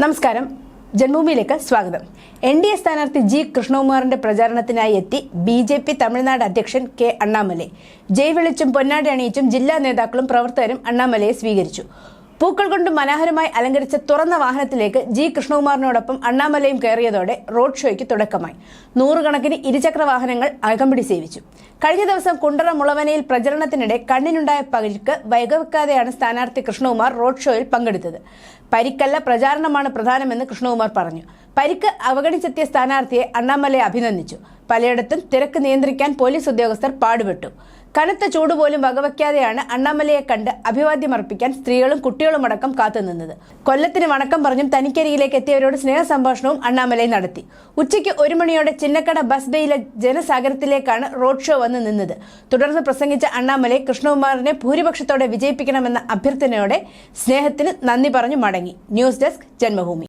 നമസ്കാരം. ജന്മഭൂമിയിലേക്ക് സ്വാഗതം. NDA സ്ഥാനാർത്ഥി ജി കൃഷ്ണകുമാറിന്റെ പ്രചാരണത്തിനായി എത്തി BJP തമിഴ്നാട് അധ്യക്ഷൻ കെ അണ്ണാമലൈ. ജയ് വിളിച്ചും പൊന്നാടി അണിയിച്ചും ജില്ലാ നേതാക്കളും പ്രവർത്തകരും അണ്ണാമലയെ സ്വീകരിച്ചു. പൂക്കൾ കൊണ്ട് മനോഹരമായി അലങ്കരിച്ച തുറന്ന വാഹനത്തിലേക്ക് ജി കൃഷ്ണകുമാറിനോടൊപ്പം അണ്ണാമലയും കയറിയതോടെ റോഡ് ഷോയ്ക്ക് തുടക്കമായി. നൂറുകണക്കിന് ഇരുചക്ര വാഹനങ്ങൾ അകമ്പടി സേവിച്ചു. കഴിഞ്ഞ ദിവസം കുണ്ടറ മുളവനയിൽ പ്രചരണത്തിനിടെ കണ്ണിനുണ്ടായ പരിക്ക് വൈകവെക്കാതെയാണ് സ്ഥാനാർത്ഥി കൃഷ്ണകുമാർ റോഡ് ഷോയിൽ പങ്കെടുത്തത്. പരിക്കല്ല, പ്രചാരണമാണ് പ്രധാനമെന്ന് കൃഷ്ണകുമാർ പറഞ്ഞു. പരിക്ക് അവഗണിച്ചെത്തിയ സ്ഥാനാർത്ഥിയെ അണ്ണാമലൈ അഭിനന്ദിച്ചു. പലയിടത്തും തിരക്ക് നിയന്ത്രിക്കാൻ പോലീസ് ഉദ്യോഗസ്ഥർ പാടുപെട്ടു. കനത്ത ചൂട് പോലും വകവയ്ക്കാതെയാണ് അണ്ണാമലയെ കണ്ട് അഭിവാദ്യമർപ്പിക്കാൻ സ്ത്രീകളും കുട്ടികളുമടക്കം കാത്തുനിന്നത്. കൊല്ലത്തിന് വണക്കം പറഞ്ഞും തനിക്കരിയിലേക്ക് എത്തിയവരോട് സ്നേഹസംഭാഷണവും അണ്ണാമലൈ നടത്തി. ഉച്ചയ്ക്ക് 1 മണിയോടെ ചിന്നക്കട ബസ് ബേയിലെ ജനസാഗരത്തിലേക്കാണ് റോഡ് ഷോ വന്ന് നിന്നത്. തുടർന്ന് പ്രസംഗിച്ച അണ്ണാമലൈ കൃഷ്ണകുമാറിനെ ഭൂരിപക്ഷത്തോടെ വിജയിപ്പിക്കണമെന്ന അഭ്യർത്ഥനയോടെ സ്നേഹത്തിന് നന്ദി പറഞ്ഞു മടങ്ങി. News desk Janmabhumi.